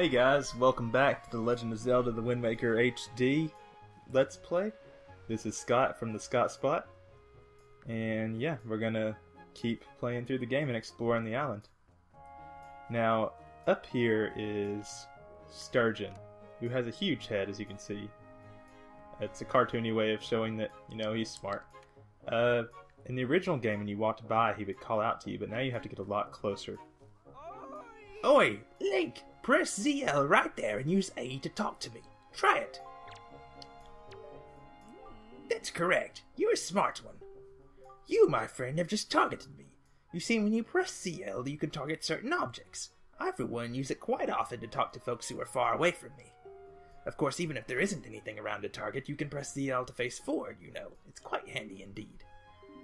Hey guys, welcome back to the Legend of Zelda The Wind Waker HD Let's Play. This is Scott from TheScottSpot. And yeah, we're gonna keep playing through the game and exploring the island. Now, up here is Sturgeon, who has a huge head, as you can see. It's a cartoony way of showing that, he's smart. In the original game, when you walked by, he would call out to you, but now you have to get a lot closer. Oi, Link! Press ZL right there and use A to talk to me. Try it. That's correct. You're a smart one. You, my friend, have just targeted me. You see, when you press ZL, you can target certain objects. I, for one, use it quite often to talk to folks who are far away from me. Of course, even if there isn't anything around to target, you can press ZL to face forward, It's quite handy indeed.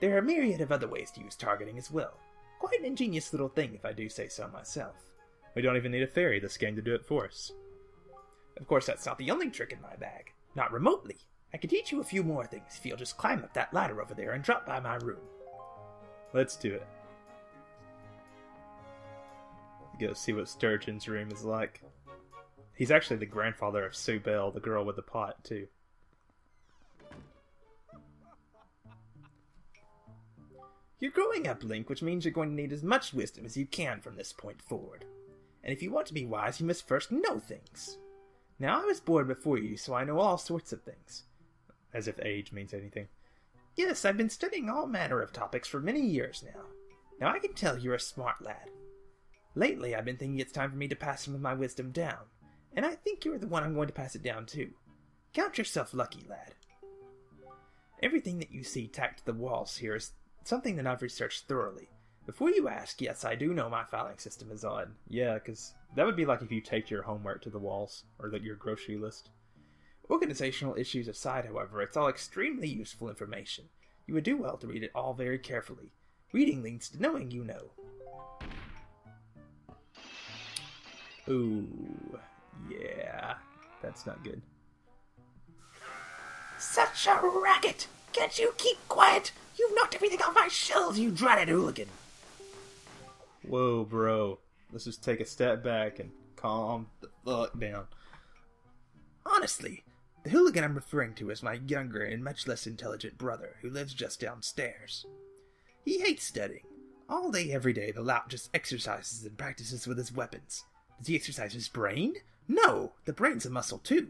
There are a myriad of other ways to use targeting as well. Quite an ingenious little thing, if I do say so myself. We don't even need a fairy this game to do it for us. Of course, that's not the only trick in my bag. Not remotely. I can teach you a few more things if you'll just climb up that ladder over there and drop by my room. Let's do it. Go see what Sturgeon's room is like. He's actually the grandfather of Sue Belle, the girl with the pot, too. You're growing up, Link, which means you're going to need as much wisdom as you can from this point forward. And if you want to be wise, you must first know things. Now, I was born before you, so I know all sorts of things. As if age means anything. Yes, I've been studying all manner of topics for many years now. Now, I can tell you're a smart lad. Lately, I've been thinking it's time for me to pass some of my wisdom down. And I think you're the one I'm going to pass it down to. Count yourself lucky, lad. Everything that you see tacked to the walls here is something that I've researched thoroughly. Before you ask, yes, I do know my filing system is odd. Yeah, because that would be like if you taped your homework to the walls, or your grocery list. Organizational issues aside, however, it's all extremely useful information. You would do well to read it all very carefully. Reading leads to knowing you know. Ooh, yeah, that's not good. Such a racket! Can't you keep quiet? You've knocked everything off my shelves, you dreaded hooligan! Whoa, bro. Let's just take a step back and calm the fuck down. Honestly, the hooligan I'm referring to is my younger and much less intelligent brother, who lives just downstairs. He hates studying. All day, every day, the lout just exercises and practices with his weapons. Does he exercise his brain? No! The brain's a muscle, too.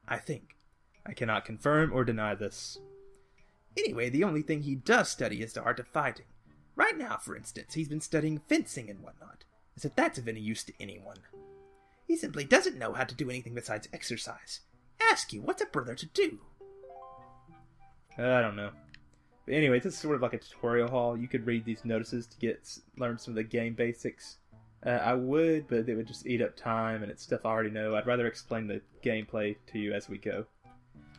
I think. I cannot confirm or deny this. Anyway, the only thing he does study is the art of fighting. Right now, for instance, he's been studying fencing and whatnot, as if that's of any use to anyone. He simply doesn't know how to do anything besides exercise. Ask you, what's a brother to do? I don't know. But anyway, this is sort of like a tutorial haul. You could read these notices to learn some of the game basics. I would, but it would just eat up time, and it's stuff I already know. I'd rather explain the gameplay to you as we go.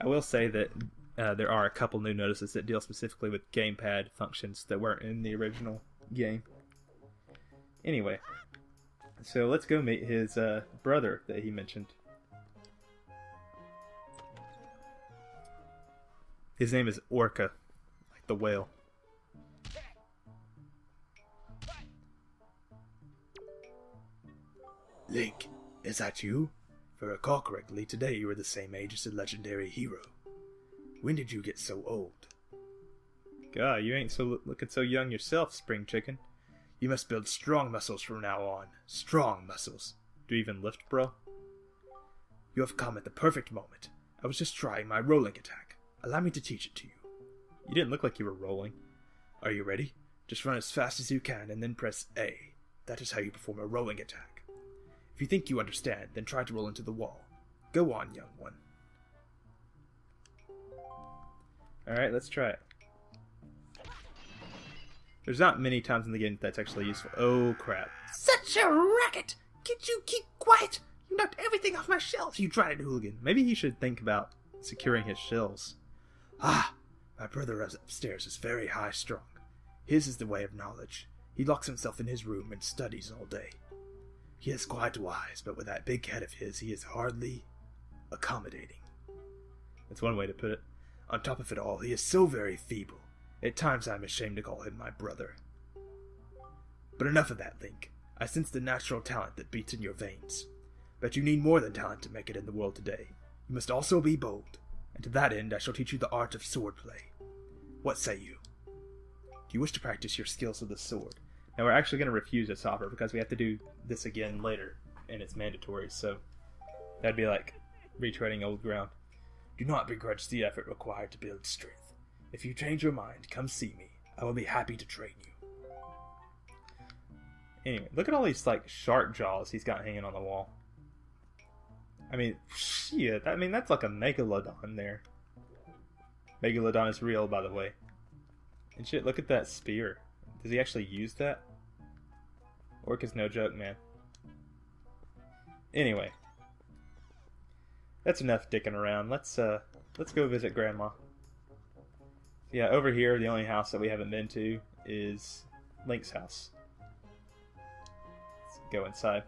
I will say that there are a couple new notices that deal specifically with gamepad functions that weren't in the original game. Anyway, so let's go meet his brother that he mentioned. His name is Orca, like the whale. Link, is that you? If I recall correctly, today you were the same age as the legendary hero. When did you get so old? God, you ain't looking so young yourself, Spring Chicken. You must build strong muscles from now on. Strong muscles. Do you even lift, bro? You have come at the perfect moment. I was just trying my rolling attack. Allow me to teach it to you. You didn't look like you were rolling. Are you ready? Just run as fast as you can and then press A. That is how you perform a rolling attack. If you think you understand, then try to roll into the wall. Go on, young one. Alright, let's try it. There's not many times in the game that's actually useful. Oh, crap. Such a racket! Can't you keep quiet? You knocked everything off my shelves, you dreaded hooligan. Maybe he should think about securing his shelves. Ah! My brother upstairs is very high-strung. His is the way of knowledge. He locks himself in his room and studies all day. He is quite wise, but with that big head of his, he is hardly accommodating. That's one way to put it. On top of it all, he is so very feeble. At times I am ashamed to call him my brother. But enough of that, Link. I sense the natural talent that beats in your veins. But you need more than talent to make it in the world today. You must also be bold, and to that end I shall teach you the art of swordplay. What say you? Do you wish to practice your skills with the sword? Now we're actually going to refuse this offer because we have to do this again later, and it's mandatory, so that'd be like retreading old ground. Do not begrudge the effort required to build strength. If you change your mind, come see me. I will be happy to train you. Anyway, look at all these like shark jaws he's got hanging on the wall. I mean, shit, that's like a megalodon there. Megalodon is real, by the way. And shit, look at that spear. Does he actually use that? Orca's no joke, man. Anyway. That's enough dicking around. Let's go visit Grandma. Yeah, over here, the only house that we haven't been to is Link's house. Let's go inside.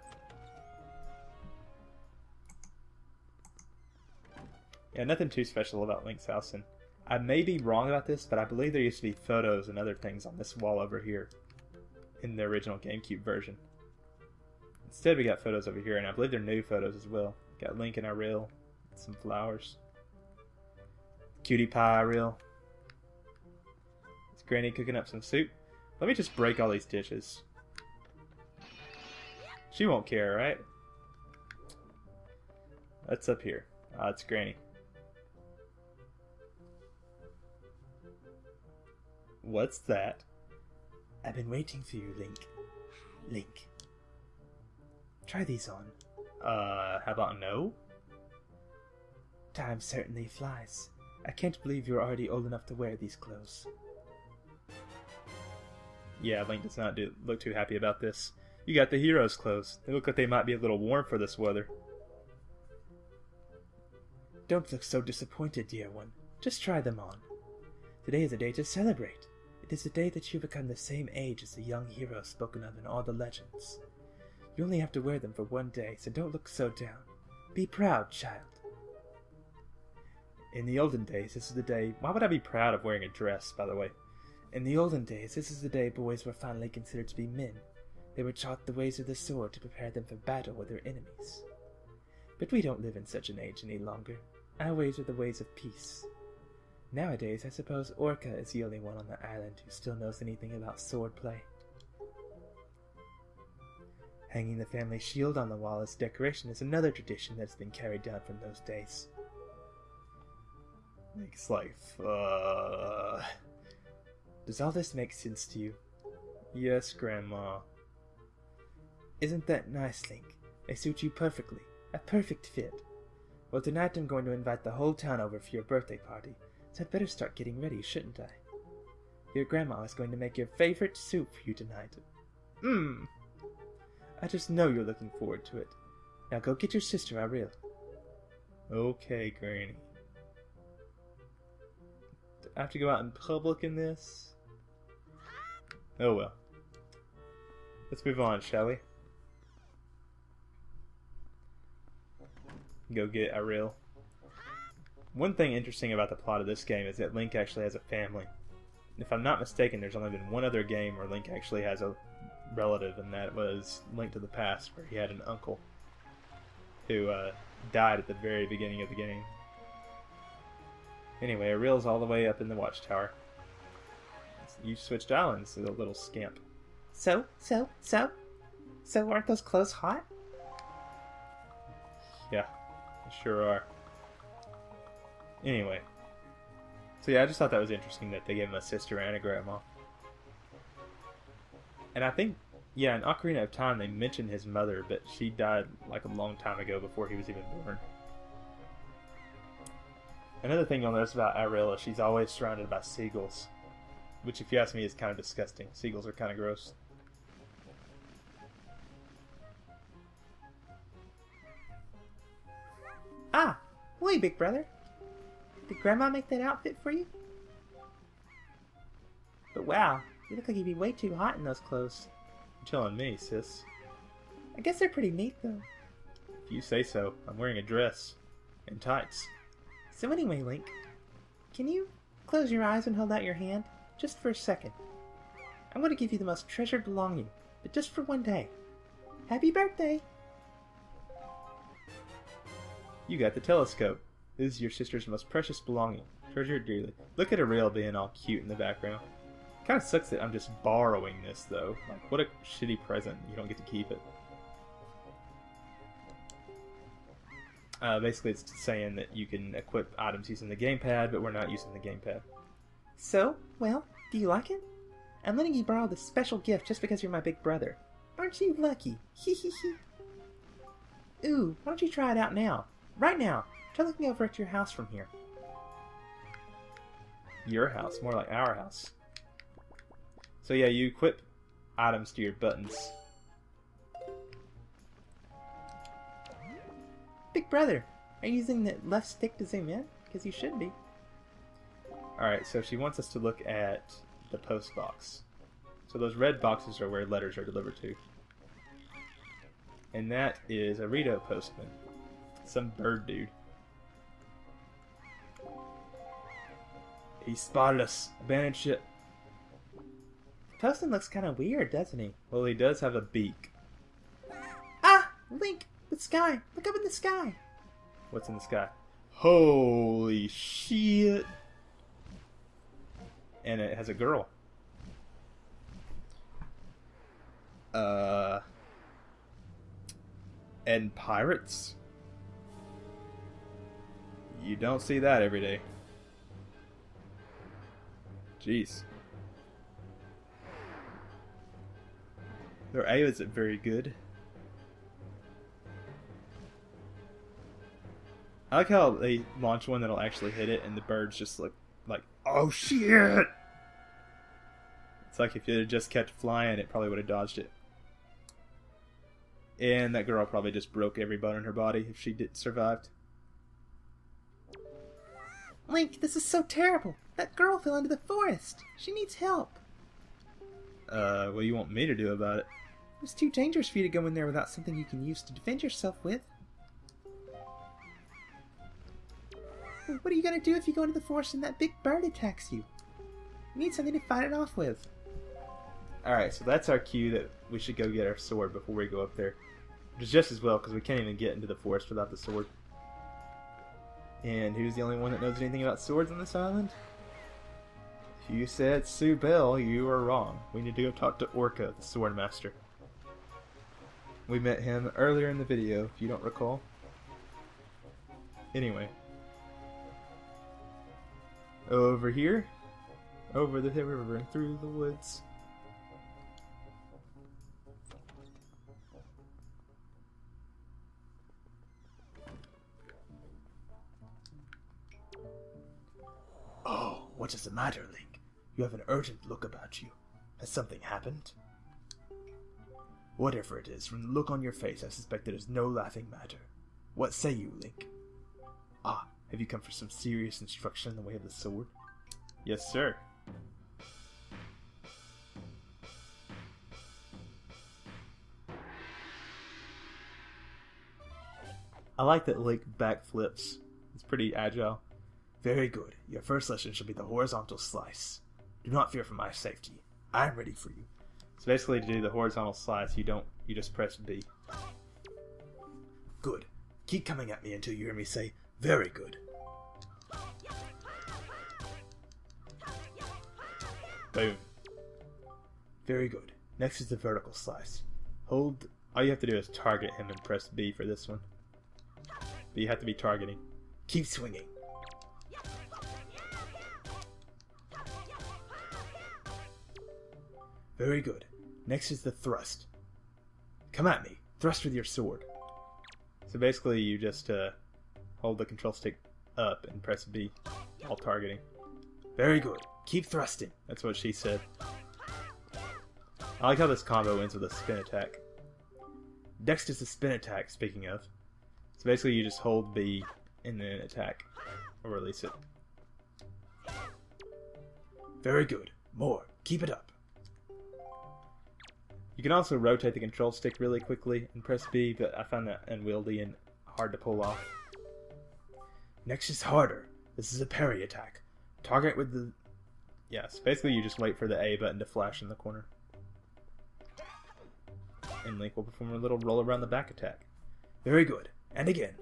Yeah, nothing too special about Link's house, and I may be wrong about this, but I believe there used to be photos and other things on this wall over here in the original GameCube version. Instead, we got photos over here, and I believe they're new photos as well. Got Link and Ariel, some flowers. Cutie Pie Ariel. Is Granny cooking up some soup? Let me just break all these dishes. She won't care, right? That's up here. It's Granny. What's that? I've been waiting for you, Link. Link. Try these on. How about no? Time certainly flies. I can't believe you're already old enough to wear these clothes. Yeah, Link does not look too happy about this. You got the hero's clothes. They look like they might be a little warm for this weather. Don't look so disappointed, dear one. Just try them on. Today is a day to celebrate. It is the day that you become the same age as the young hero spoken of in all the legends. You only have to wear them for one day, so don't look so down. Be proud, child. In the olden days, this is the day... Why would I be proud of wearing a dress, by the way? In the olden days, this is the day boys were finally considered to be men. They were taught the ways of the sword to prepare them for battle with their enemies. But we don't live in such an age any longer. Our ways are the ways of peace. Nowadays, I suppose Orca is the only one on the island who still knows anything about swordplay. Hanging the family shield on the wall as decoration is another tradition that's been carried down from those days. Makes life, Does all this make sense to you? Yes, Grandma. Isn't that nice, Link? They suit you perfectly. A perfect fit. Well, tonight I'm going to invite the whole town over for your birthday party, so I'd better start getting ready, shouldn't I? Your grandma is going to make your favorite soup for you tonight. I just know you're looking forward to it. Now go get your sister, Ariel. Okay, Granny. Do I have to go out in public in this? Oh well. Let's move on, shall we? Go get Ariel. One thing interesting about the plot of this game is that Link actually has a family. If I'm not mistaken, there's only been one other game where Link actually has a relative, and that was Link to the Past, where he had an uncle who died at the very beginning of the game. Anyway, Ariel's all the way up in the watchtower. You switched islands, the little scamp. So, aren't those clothes hot? Yeah, they sure are. Anyway. So yeah, I just thought that was interesting that they gave him a sister and a grandma. And I think, yeah, in Ocarina of Time they mentioned his mother, but she died like a long time ago before he was even born. Another thing you'll notice about Ariel is she's always surrounded by seagulls. Which, if you ask me, is kind of disgusting. Seagulls are kind of gross. Ah! Wait, big brother. Did Grandma make that outfit for you? But wow, you look like you'd be way too hot in those clothes. You're telling me, sis. I guess they're pretty neat, though. If you say so. I'm wearing a dress. And tights. So anyway, Link, can you close your eyes and hold out your hand? Just for a second. I'm going to give you the most treasured belonging, but just for one day. Happy birthday! You got the telescope. This is your sister's most precious belonging. Treasure it dearly. Look at Ariel being all cute in the background. Kind of sucks that I'm just borrowing this, though. Like, what a shitty present. You don't get to keep it. Basically, it's saying that you can equip items using the gamepad, but we're not using the gamepad. So, well, do you like it? I'm letting you borrow this special gift just because you're my big brother. Aren't you lucky? Hee hee hee. Ooh, why don't you try it out now? Right now. Try looking over at your house from here. Your house, more like our house. So yeah, you equip items to your buttons. Big brother, are you using the left stick to zoom in? Because you should be. Alright, so she wants us to look at the post box. So those red boxes are where letters are delivered to. And that is a Rito postman. Some bird dude. He spotted us. Abandoned ship. Postman looks kind of weird, doesn't he? Well, he does have a beak. Ah! Link! The sky! Look up in the sky! What's in the sky? Holy shit! And it has a girl. And pirates? You don't see that every day. Jeez. Their aim isn't very good. I like how they launch one that'll actually hit it and the birds just look like, oh shit! It's like if it had just kept flying, it probably would have dodged it. And that girl probably just broke every bone in her body if she survived. Link, this is so terrible. That girl fell into the forest. She needs help. What do you want me to do about it? It's too dangerous for you to go in there without something you can use to defend yourself with. What are you going to do if you go into the forest and that big bird attacks you? You need something to fight it off with. Alright, so that's our cue that we should go get our sword before we go up there. Which is just as well, because we can't even get into the forest without the sword. And who's the only one that knows anything about swords on this island? If you said Sue Bell, you are wrong. We need to go talk to Orca, the sword master. We met him earlier in the video, if you don't recall. Anyway. Over here. Over the river and through the woods. Oh, what is the matter, Link? You have an urgent look about you. Has something happened? Whatever it is, from the look on your face, I suspect it is no laughing matter. What say you, Link? Ah, have you come for some serious instruction in the way of the sword? Yes, sir. I like that Link backflips. It's pretty agile. Very good. Your first lesson shall be the horizontal slice. Do not fear for my safety. I am ready for you. So basically, to do the horizontal slice, you just press B. Good. Keep coming at me until you hear me say, very good. Boom. Very good. Next is the vertical slice. All you have to do is target him and press B for this one. But you have to be targeting. Keep swinging. Very good. Next is the thrust. Come at me. Thrust with your sword. So basically you just hold the control stick up and press B while targeting. Very good. Keep thrusting. That's what she said. I like how this combo ends with a spin attack. Next is the spin attack, speaking of. So basically you just hold B and then attack. Or release it. Very good. More. Keep it up. You can also rotate the control stick really quickly and press B, but I find that unwieldy and hard to pull off. Next is harder. This is a parry attack. Target with the... Yes, basically you just wait for the A button to flash in the corner. And Link will perform a little roll around the back attack. Very good. And again.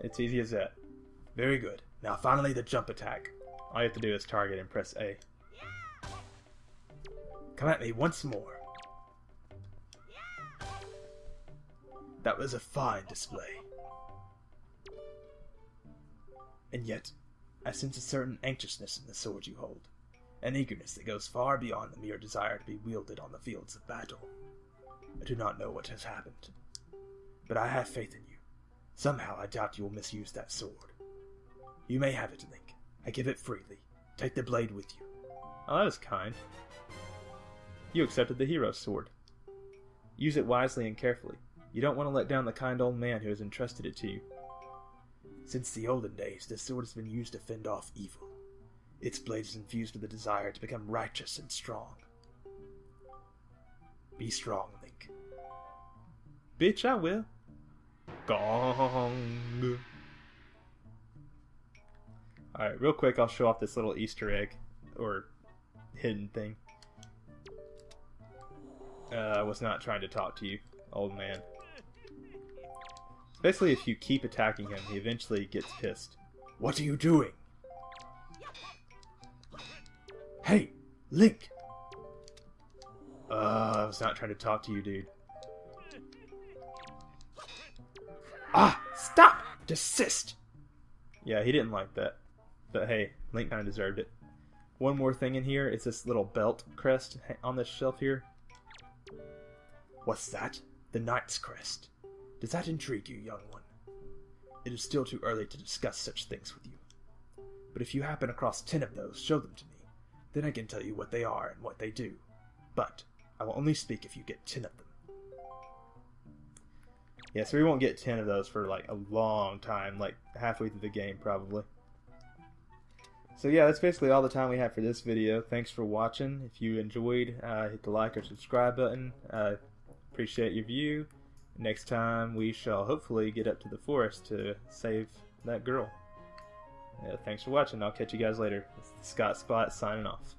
It's easy as that. Very good. Now finally the jump attack. All you have to do is target and press A. Come at me once more. That was a fine display. And yet, I sense a certain anxiousness in the sword you hold. An eagerness that goes far beyond the mere desire to be wielded on the fields of battle. I do not know what has happened, but I have faith in you. Somehow I doubt you will misuse that sword. You may have it, Link. I give it freely. Take the blade with you. Oh, that was kind. You accepted the hero's sword. Use it wisely and carefully. You don't want to let down the kind old man who has entrusted it to you. Since the olden days, this sword has been used to fend off evil. Its blade is infused with the desire to become righteous and strong. Be strong, Link. Bitch, I will. Gong. Alright, real quick, I'll show off this little Easter egg, or hidden thing. I was not trying to talk to you, old man. Basically, if you keep attacking him, he eventually gets pissed. What are you doing? Hey, Link! I was not trying to talk to you, dude. Ah! Stop! Desist! Yeah, he didn't like that. But hey, Link kind of deserved it. One more thing in here, it's this little belt crest on this shelf here. What's that? The Knight's Crest. Does that intrigue you, young one? It is still too early to discuss such things with you. But if you happen across 10 of those, show them to me. Then I can tell you what they are and what they do. But I will only speak if you get 10 of them. Yeah, so we won't get 10 of those for like a long time, like halfway through the game probably. So yeah, that's basically all the time we have for this video. Thanks for watching. If you enjoyed, hit the like or subscribe button. Appreciate your view. Next time we shall hopefully get up to the forest to save that girl. Thanks for watching. I'll catch you guys later. It's TheScottSpot signing off.